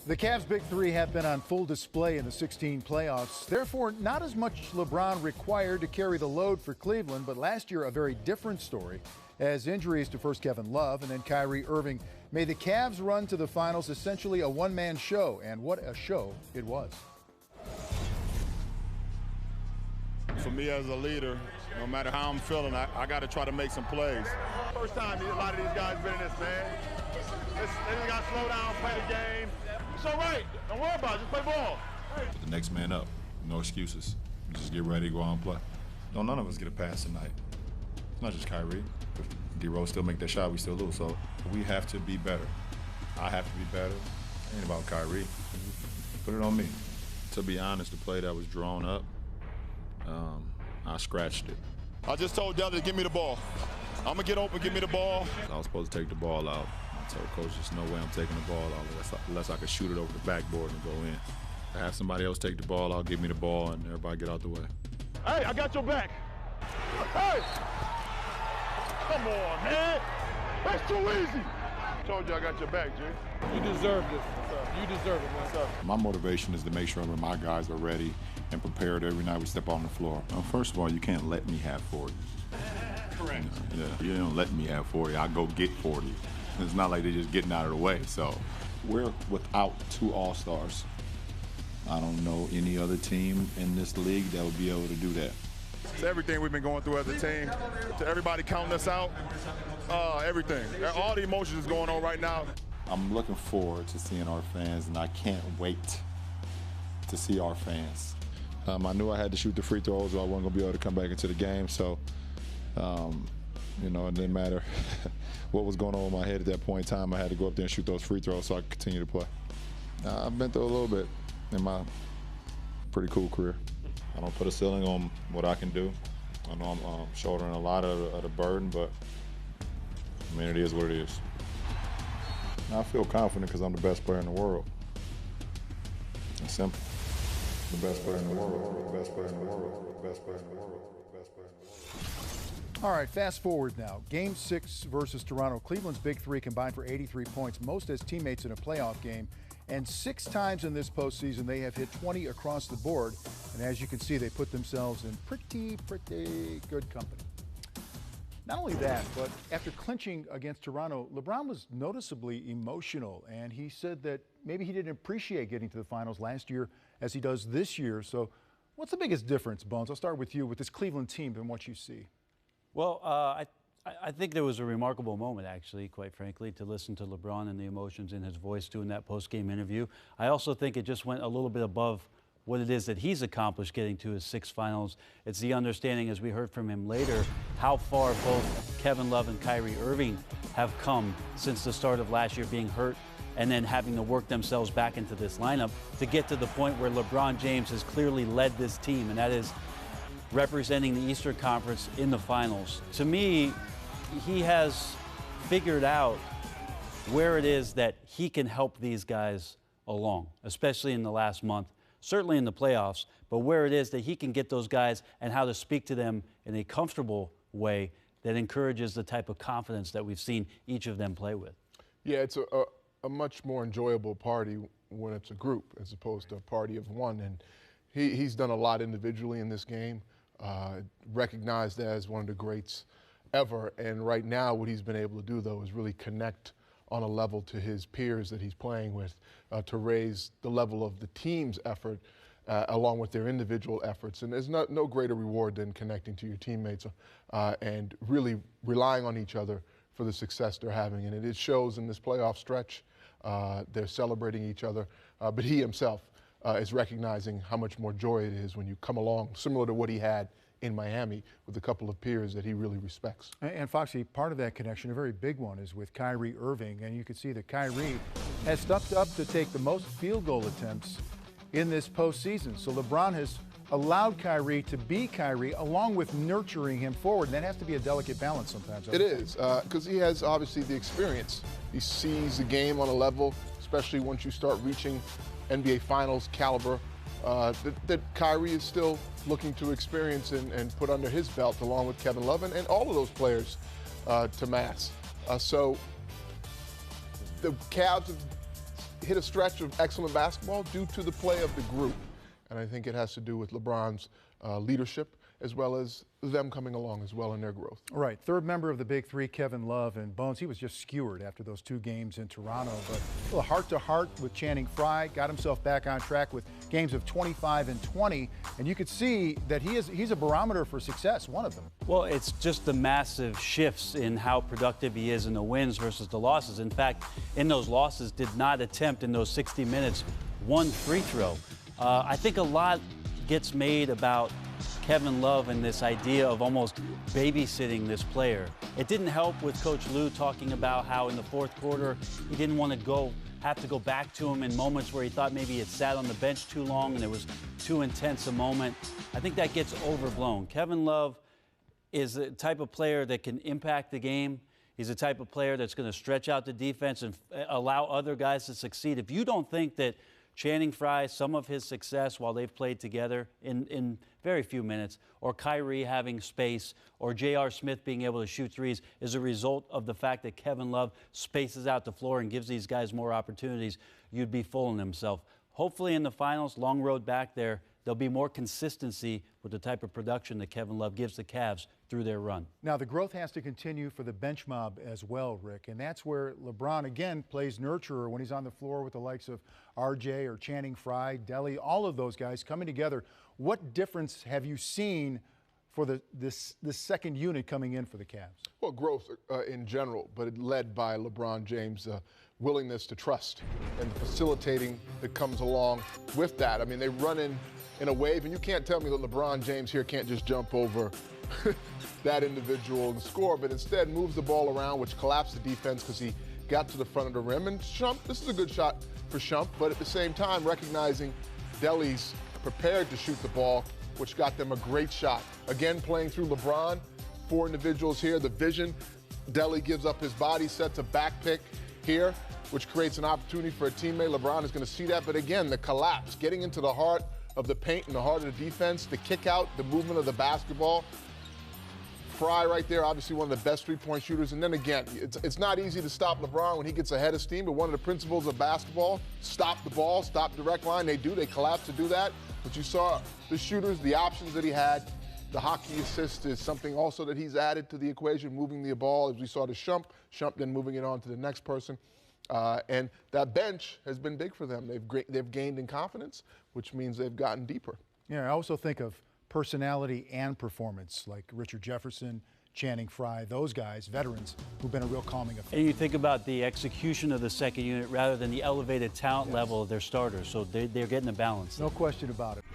The Cavs' big three have been on full display in the 16 playoffs. Therefore, not as much LeBron required to carry the load for Cleveland, but last year a very different story as injuries to first Kevin Love and then Kyrie Irving made the Cavs run to the finals essentially a one-man show, and what a show it was. For me as a leader, no matter how I'm feeling, I got to try to make some plays. First time a lot of these guys been in this, man. They just got to slow down, play the game. It's all right. Don't worry about it. Just play ball. Put the next man up. No excuses. Just get ready to go out and play. No, none of us get a pass tonight. It's not just Kyrie. If D-Rose still make that shot, we still lose. So we have to be better. I have to be better. It ain't about Kyrie. Put it on me. To be honest, the play that was drawn up, I scratched it. I just told Della to give me the ball. I'm going to get open, give me the ball. I was supposed to take the ball out. I told Coach, there's no way I'm taking the ball out unless I could shoot it over the backboard and go in. I have somebody else take the ball out, give me the ball, and everybody get out the way. Hey, I got your back. Hey! Come on, man. That's too easy. I told you I got your back, Jay. You deserve this. You deserve it, man. My motivation is to make sure that my guys are ready and prepared every night we step on the floor. First of all, you can't let me have 40. Correct. You don't let me have 40. I go get 40. It's not like they're just getting out of the way. So we're without two all-stars. I don't know any other team in this league that would be able to do that. It's everything we've been going through as a team. To everybody counting us out, everything. All the emotions is going on right now. I'm looking forward to seeing our fans, and I can't wait to see our fans. I knew I had to shoot the free throws or I wasn't going to be able to come back into the game. So, it didn't matter what was going on in my head at that point in time. I had to go up there and shoot those free throws so I could continue to play. I've been through a little bit in my pretty cool career. I don't put a ceiling on what I can do. I know I'm shouldering a lot of the burden, but I mean, it is what it is. I feel confident because I'm the best player in the world. It's simple. The best player in the world, the best player in the world, the best player in the world, the best player in the world. All right, fast forward now. Game 6 versus Toronto. Cleveland's big three combined for 83 points, most as teammates in a playoff game. And 6 times in this postseason, they have hit 20 across the board. And as you can see, they put themselves in pretty good company. Not only that, but after clinching against Toronto, LeBron was noticeably emotional. And he said that maybe he didn't appreciate getting to the finals last year as he does this year. So what's the biggest difference, Bones? I'll start with you with this Cleveland team and what you see. Well, I think there was a remarkable moment, actually, quite frankly, to listen to LeBron and the emotions in his voice doing that post-game interview. I also think it just went a little bit above what it is that he's accomplished getting to his 6 finals. It's the understanding, as we heard from him later, how far both Kevin Love and Kyrie Irving have come since the start of last year being hurt and then having to work themselves back into this lineup to get to the point where LeBron James has clearly led this team, and that is representing the Eastern Conference in the finals. To me, he has figured out where it is that he can help these guys along, especially in the last month, certainly in the playoffs, but where it is that he can get those guys and how to speak to them in a comfortable way that encourages the type of confidence that we've seen each of them play with. Yeah, it's a much more enjoyable party when it's a group as opposed to a party of one. And he's done a lot individually in this game, recognized as one of the greats ever. And right now what he's been able to do, though, is really connect on a level to his peers that he's playing with to raise the level of the team's effort along with their individual efforts. And there's no greater reward than connecting to your teammates and really relying on each other for the success they're having. And it shows in this playoff stretch. They're celebrating each other, but he himself is recognizing how much more joy it is when you come along, similar to what he had in Miami with a couple of peers that he really respects. And Foxy, part of that connection, a very big one, is with Kyrie Irving. And you can see that Kyrie has stepped up to take the most field goal attempts in this postseason. So LeBron has allowed Kyrie to be Kyrie along with nurturing him forward. And that has to be a delicate balance sometimes. It is, because he has obviously the experience. He sees the game on a level, especially once you start reaching NBA Finals caliber, that Kyrie is still looking to experience and put under his belt along with Kevin Love and all of those players to mass. So the Cavs have hit a stretch of excellent basketball due to the play of the group. And I think it has to do with LeBron's leadership, as well as them coming along as well in their growth. Right. Third member of the Big Three, Kevin Love, and Bones, he was just skewered after those 2 games in Toronto. But a little heart-to-heart with Channing Frye, got himself back on track with games of 25 and 20. And you could see that he's a barometer for success, one of them. Well, it's just the massive shifts in how productive he is in the wins versus the losses. In fact, in those losses, did not attempt in those 60 minutes 1 free throw. I think a lot gets made about Kevin Love and this idea of almost babysitting this player. It didn't help with Coach Lue talking about how in the fourth quarter he didn't want to have to go back to him in moments where he thought maybe he had sat on the bench too long and it was too intense a moment. I think that gets overblown. Kevin Love is the type of player that can impact the game. He's the type of player that's going to stretch out the defense and allow other guys to succeed. If you don't think that Channing Frye, some of his success while they've played together in very few minutes, or Kyrie having space, or J.R. Smith being able to shoot threes is a result of the fact that Kevin Love spaces out the floor and gives these guys more opportunities, you'd be fooling himself. Hopefully in the finals, long road back there, there'll be more consistency with the type of production that Kevin Love gives the Cavs through their run. Now, the growth has to continue for the bench mob as well, Rick, and that's where LeBron, again, plays nurturer when he's on the floor with the likes of RJ or Channing Frye, Delly, all of those guys coming together. What difference have you seen for this second unit coming in for the Cavs? Well, growth in general, but led by LeBron James' willingness to trust and the facilitating that comes along with that. I mean, they run in a wave, and you can't tell me that LeBron James here can't just jump over that individual and score, but instead moves the ball around, which collapsed the defense because he got to the front of the rim. And Shump, this is a good shot for Shump, but at the same time recognizing Delly's prepared to shoot the ball, which got them a great shot. Again, playing through LeBron, 4 individuals here, the vision. Delly gives up his body, sets a back pick here, which creates an opportunity for a teammate. LeBron is going to see that, but again, the collapse, getting into the heart of the paint and the heart of the defense, the kick out, the movement of the basketball. Frye right there, obviously one of the best three-point shooters. And then again, it's not easy to stop LeBron when he gets ahead of steam, but one of the principles of basketball, stop the ball, stop direct line. They collapse to do that. But you saw the shooters, the options that he had. The hockey assist is something also that he's added to the equation, moving the ball, as we saw to Shump then moving it on to the next person. And that bench has been big for them. They've gained in confidence, which means they've gotten deeper. Yeah, I also think of personality and performance, like Richard Jefferson, Channing Frye, those guys, veterans, who've been a real calming effect. And you think about the execution of the second unit rather than the elevated talent level of their starters. So they're getting a balance. No question about it.